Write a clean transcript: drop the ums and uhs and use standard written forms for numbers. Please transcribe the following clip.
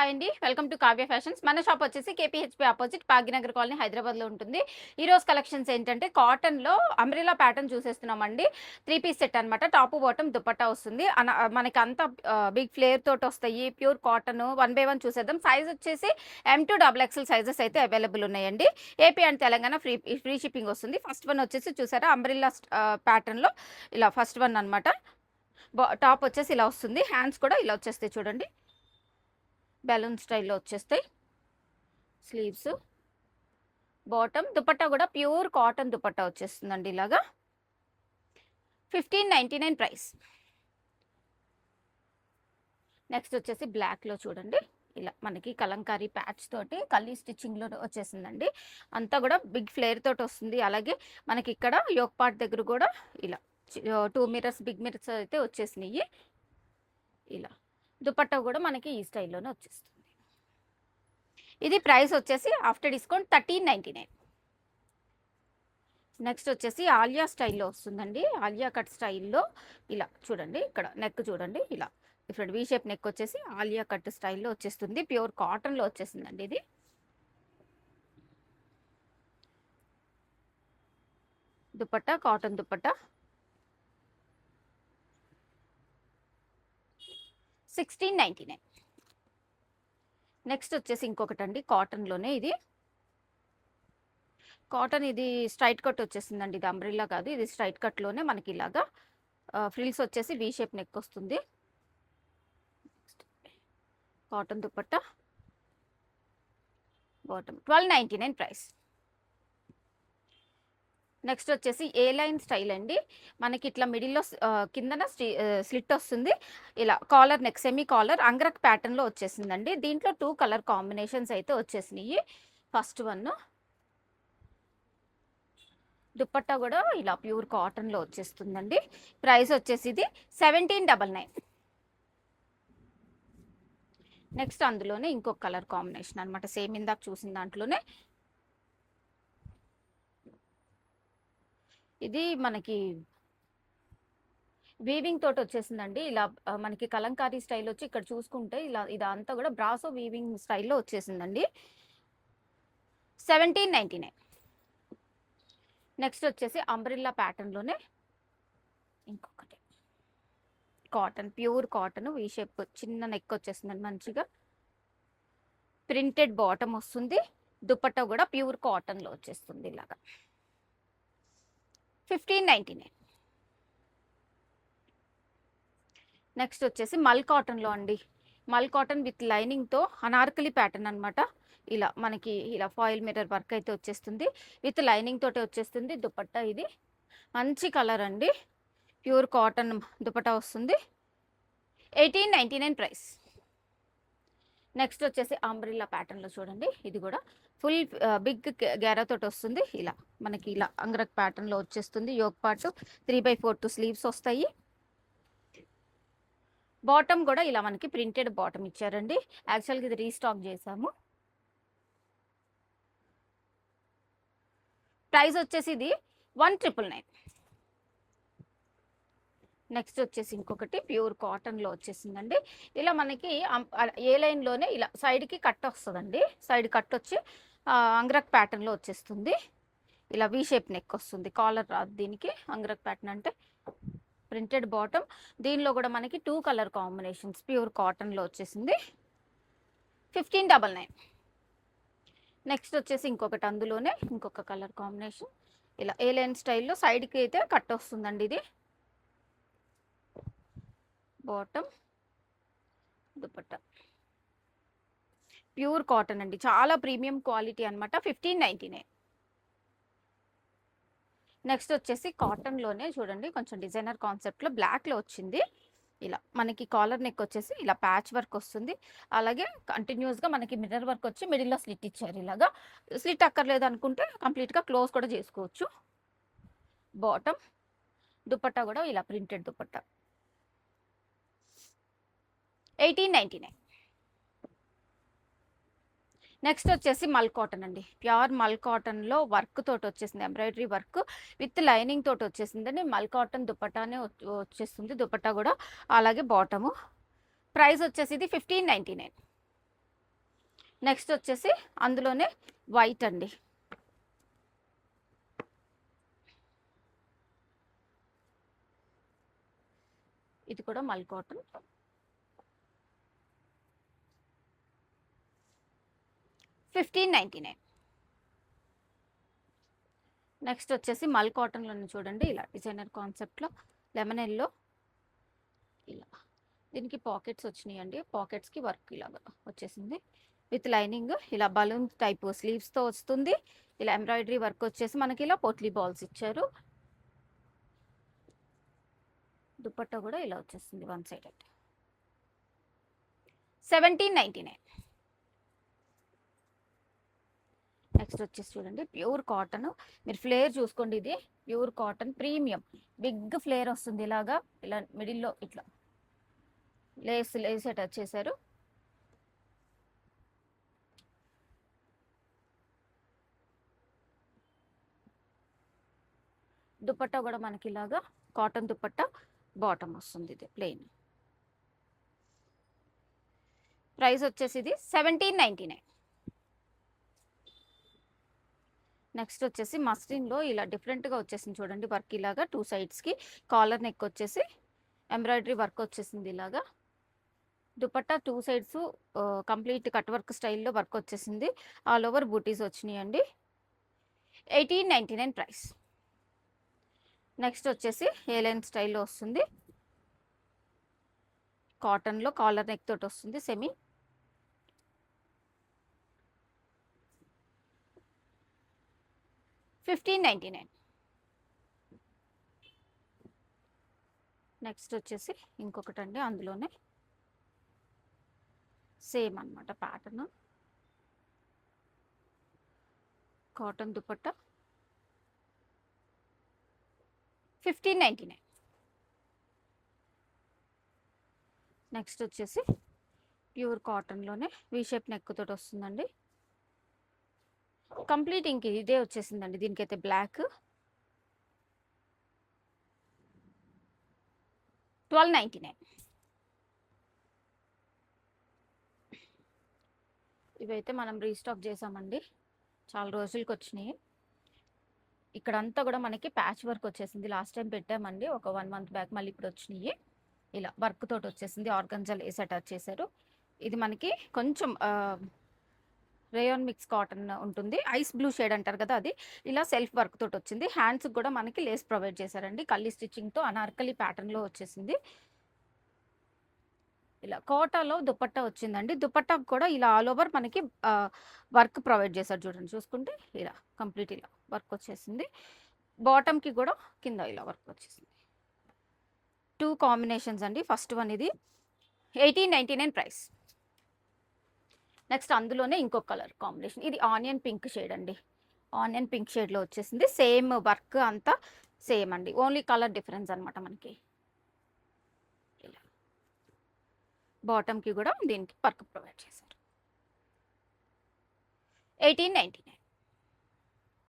Hi అండి. Welcome to Kavya fashions. మన shop వచ్చేసి కేపీహెచ్‌పీ అపోజిట్ భాగ్యనగర్ కాలనీ హైదరాబాద్‌లో ఉంటుంది. ఈరోజు కలెక్షన్స్ ఏంటంటే కాటన్‌లో అంబ్రెల్లా ప్యాటర్న్ చూసేస్తున్నామండి. 3 పీస్ సెట్ అనమాట. టాప్, బాటమ్, దుపట్టా వస్తుంది. మనకి అంతా బిగ్ ఫ్లేర్ తోటి వస్తాయి. Pure cotton. One by one చూసేద్దాం. సైజ్ వచ్చేసి M2 డబుల్ ఎక్స్ఎల్ సైజెస్ అయితే అవైలబుల్ ఉన్నాయండి. AP and Telangana free shipping వస్తుంది. ఫస్ట్ వన్ వచ్చేసి చూసారా అంబ్రెల్లా ప్యాటర్న్‌లో ఇలా ఫస్ట్ వన్ అనమాట. టాప్ వచ్చేసి ఇలా వస్తుంది. హ్యాండ్స్ కూడా ఇలా వచ్చేస్తాయి చూడండి. బెలూన్ స్టైల్లో వచ్చేస్తాయి. స్లీవ్స్, బాటమ్, దుపట్టా కూడా ప్యూర్ కాటన్ దుపట్టా వచ్చేస్తుందండి ఇలాగా. 1599 ప్రైస్. నెక్స్ట్ వచ్చేసి బ్లాక్లో చూడండి. ఇలా మనకి కలంకారీ ప్యాచ్ తోటి కల్లీ స్టిచ్చింగ్లో వచ్చేసిందండి. అంతా కూడా బిగ్ ఫ్లేర్ తోటి వస్తుంది. అలాగే మనకి ఇక్కడ యోక్ పార్ట్ దగ్గర కూడా ఇలా 2 మిర్రర్స్, బిగ్ మిర్రర్స్ అయితే వచ్చేసినాయి. ఇలా దుపట్టా కూడా మనకి ఈ స్టైల్లోనే వచ్చేస్తుంది. ఇది ప్రైస్ వచ్చేసి ఆఫ్టర్ డిస్కౌంట్ 1399. నెక్స్ట్ వచ్చేసి ఆలియా స్టైల్లో వస్తుందండి. ఆలియా కట్ స్టైల్లో ఇలా చూడండి. ఇక్కడ నెక్ చూడండి. ఇలా డిఫరెంట్ వీ షేప్ నెక్ వచ్చేసి ఆలియా కట్ స్టైల్లో వచ్చేస్తుంది. ప్యూర్ కాటన్లో వచ్చేసిందండి ఇది. దుపట్టా కాటన్ దుపట్టా 1699. నెక్స్ట్ వచ్చేసి ఇంకొకటి అండి కాటన్లోనే ఇది. కాటన్ ఇది స్ట్రైట్ కట్ వచ్చేసిందండి. ఇది అంబ్రిల్లా కాదు, ఇది స్ట్రైట్ కట్లోనే మనకి ఇలాగా ఫ్రిల్స్ వచ్చేసి వీ షేప్ నెక్ వస్తుంది. Cotton dupatta, bottom 1299 price. Next వచ్చేసి ఏ లైన్ స్టైల్ అండి. మనకి ఇట్లా మిడిల్లో కిందన స్లిట్ వస్తుంది. ఇలా కాలర్ నెక్, సెమీ కాలర్ అంగ్రక్ ప్యాటర్న్లో వచ్చేసిందండి. దీంట్లో 2 కలర్ కాంబినేషన్స్ అయితే వచ్చేసినాయి. ఫస్ట్ వన్ దుపట్టా కూడా ఇలా ప్యూర్ కాటన్లో వచ్చేస్తుందండి. ప్రైస్ వచ్చేసి ఇది 1799. నెక్స్ట్ అందులోనే ఇంకొక కలర్ కాంబినేషన్ అనమాట. సేమ్ ఇందాక చూసిన దాంట్లోనే ఇది మనకి వీవింగ్ తోటి వచ్చేసిందండి. ఇలా మనకి కలంకారీ స్టైల్ వచ్చి ఇక్కడ చూసుకుంటే ఇలా ఇదంతా కూడా బ్రాసో వీవింగ్ స్టైల్లో వచ్చేసిందండి. 1799. నెక్స్ట్ వచ్చేసి అంబ్రిల్లా ప్యాటర్న్లోనే ఇంకొకటి cotton, pure cotton V shape చిన్న నెక్ వచ్చేసిందండి. మంచిగా ప్రింటెడ్ బాటమ్ వస్తుంది. దుపట్టా కూడా ప్యూర్ కాటన్లో వచ్చేస్తుంది ఇలాగా. 1599. నెక్స్ట్ వచ్చేసి మల్ కాటన్లో అండి. మల్ కాటన్ విత్ లైనింగ్తో అనార్కలి ప్యాటర్న్ అనమాట. ఇలా మనకి ఇలా ఫాయిల్ మిర్రర్ వర్క్ అయితే వచ్చేస్తుంది. విత్ లైనింగ్ తోటి వచ్చేస్తుంది. దుపట్టా ఇది మంచి కలర్ అండి. ప్యూర్ కాటన్ దుపట్టా వస్తుంది. 1899 ప్రైస్. నెక్స్ట్ వచ్చేసి అంబ్రిల్లా ప్యాటర్న్లో చూడండి. ఇది కూడా ఫుల్ బిగ్ గేరా తోటి వస్తుంది. ఇలా మనకి ఇలా అంగ్రక్ ప్యాటర్న్లో వచ్చేస్తుంది. యోక్ పార్ట్ 3/4 స్లీవ్స్ వస్తాయి. బాటమ్ కూడా ఇలా మనకి ప్రింటెడ్ బాటమ్ ఇచ్చారండి. యాక్చువల్గా ఇది రీస్టాక్ చేసాము. ప్రైస్ వచ్చేసి ఇది 1999. నెక్స్ట్ వచ్చేసి ఇంకొకటి ప్యూర్ కాటన్లో వచ్చేసిందండి. ఇలా మనకి ఏ లైన్లోనే ఇలా సైడ్కి కట్ వస్తుందండి. సైడ్ కట్ వచ్చి అంగ్రక్ ప్యాటర్న్లో వచ్చేస్తుంది. ఇలా వీ షేప్ నెక్ వస్తుంది. కాలర్ రాదు దీనికి. అంగ్రక్ ప్యాటర్న్ అంటే ప్రింటెడ్ బాటమ్. దీనిలో కూడా మనకి 2 కలర్ కాంబినేషన్స్ ప్యూర్ కాటన్లో వచ్చేసింది. 1599. నెక్స్ట్ వచ్చేసి ఇంకొకటి అందులోనే ఇంకొక కలర్ కాంబినేషన్ ఇలా ఏ లైన్ స్టైల్లో సైడ్కి అయితే కట్ వస్తుందండి. ఇది బాటమ్, దుపట్టా ప్యూర్ కాటన్ అండి. చాలా ప్రీమియం క్వాలిటీ అనమాట. 1599. నెక్స్ట్ వచ్చేసి కాటన్లోనే చూడండి కొంచెం డిజైనర్ కాన్సెప్ట్లో బ్లాక్లో వచ్చింది. ఇలా మనకి కాలర్ నెక్ వచ్చేసి ఇలా ప్యాచ్ వర్క్ వస్తుంది. అలాగే కంటిన్యూస్గా మనకి మిర్రర్ వర్క్ వచ్చి మిడిల్లో స్లిట్ ఇచ్చారు. ఇలాగా స్లిట్ అక్కర్లేదు అనుకుంటే కంప్లీట్గా క్లోజ్ కూడా చేసుకోవచ్చు. బాటమ్, దుపట్టా కూడా ఇలా ప్రింటెడ్ దుపట్టా 1899. నెక్స్ట్ వచ్చేసి మల్ కాటన్ అండి. ప్యూర్ మల్ కాటన్లో వర్క్ తోటి వచ్చేసింది. ఎంబ్రాయిడరీ వర్క్ విత్ లైనింగ్ తోటి వచ్చేసిందండి. మల్ కాటన్ దుపట్టానే వచ్చేస్తుంది. దుపట్టా కూడా అలాగే బాటము. ప్రైస్ వచ్చేసి ఇది 1599. నెక్స్ట్ వచ్చేసి అందులోనే వైట్ అండి. ఇది కూడా మల్ కాటన్. 1599. నెక్స్ట్ వచ్చేసి మల్ కాటన్లోనే చూడండి ఇలా డిజైనర్ కాన్సెప్ట్లో లెమన్ ఎల్లో ఇలా. దీనికి పాకెట్స్ వచ్చినాయండి. పాకెట్స్కి వర్క్ ఇలాగా వచ్చేసింది విత్ లైనింగ్. ఇలా బలూన్ టైప్ స్లీవ్స్తో వస్తుంది. ఇలా ఎంబ్రాయిడరీ వర్క్ వచ్చేసి మనకి ఇలా పోట్లీ బాల్స్ ఇచ్చారు. దుపట్టా కూడా ఇలా వచ్చేస్తుంది వన్ సైడ్. 1799. నెక్స్ట్ వచ్చేసి చూడండి ప్యూర్ కాటన్. మీరు ఫ్లేర్ చూసుకోండి, ఇది pure cotton premium big flare వస్తుంది. ఇలాగా ఇలా మిడిల్లో ఇట్లా లేస్ అటాచ్ చేశారు. దుపట్టా కూడా మనకి ఇలాగా కాటన్ దుపట్టా, బాటమ్ వస్తుంది. ఇది ప్లెయిన్. ప్రైస్ వచ్చేసి ఇది 1799. నెక్స్ట్ వచ్చేసి మస్లిన్లో ఇలా డిఫరెంట్గా వచ్చేసింది చూడండి వర్క్. ఇలాగా 2 సైడ్స్కి కాలర్ నెక్ వచ్చేసి ఎంబ్రాయిడరీ వర్క్ వచ్చేసింది ఇలాగా. Dupatta 2 sides complete cut work స్టైల్లో వర్క్ వచ్చేసింది. ఆల్ ఓవర్ బూటీస్ వచ్చినాయండి. 1899 ప్రైస్. నెక్స్ట్ వచ్చేసి ఏలైన్ స్టైల్లో వస్తుంది. కాటన్లో కాలర్ నెక్ తోటి వస్తుంది సెమీ. $1599. నెక్స్ట్ వచ్చేసి ఇంకొకటండి, అందులోనే సేమ్ అనమాట ప్యాటర్న్. కాటన్ దుపట్టా 1599. నెక్స్ట్ వచ్చేసి ప్యూర్ కాటన్లోనే వీ షేప్ నెక్ తోటి వస్తుందండి. కంప్లీట్ ఇంక ఇదే వచ్చేసిందండి. దీనికైతే బ్లాక్. 1299. ఇవైతే మనం రీస్టాక్ చేసామండి, చాలా రోజులకి వచ్చినాయి. ఇక్కడంతా కూడా మనకి ప్యాచ్ వర్క్ వచ్చేసింది. లాస్ట్ టైం పెట్టామండి ఒక 1 మంత్ బ్యాక్, మళ్ళీ ఇప్పుడు వచ్చినాయి. ఇలా వర్క్ తోటి వచ్చేసింది. ఆర్గంజా లేస్ అటాచ్ చేశారు. ఇది మనకి కొంచెం రేయాన్ మిక్స్ కాటన్ ఉంటుంది, ఐస్ బ్లూ షేడ్ అంటారు కదా అది. ఇలా సెల్ఫ్ వర్క్ తోటి వచ్చింది. హ్యాండ్స్ కూడా మనకి లేస్ ప్రొవైడ్ చేశారండి. కల్లి స్టిచ్చింగ్తో అనార్కలి ప్యాటర్న్లో వచ్చేసింది. ఇలా కోటాలో దుపట్టా వచ్చిందండి. దుపట్టాకు కూడా ఇలా ఆల్ ఓవర్ మనకి వర్క్ ప్రొవైడ్ చేశారు. చూడండి చూసుకుంటే ఇలా కంప్లీట్ ఇలా వర్క్ వచ్చేసింది. బాటమ్కి కూడా కింద ఇలా వర్క్ వచ్చేసింది. 2 కాంబినేషన్స్ అండి. ఫస్ట్ వన్ ఇది 1899 ప్రైస్. నెక్స్ట్ అందులోనే ఇంకొక కలర్ కాంబినేషన్, ఇది ఆనియన్ పింక్ షేడ్ అండి. ఆనియన్ పింక్ షేడ్లో వచ్చేసింది. సేమ్ వర్క్ అంతా సేమ్ అండి, ఓన్లీ కలర్ డిఫరెన్స్ అనమాట మనకి. బాటమ్కి కూడా దీనికి వర్క్ ప్రొవైడ్ చేశారు. 1899.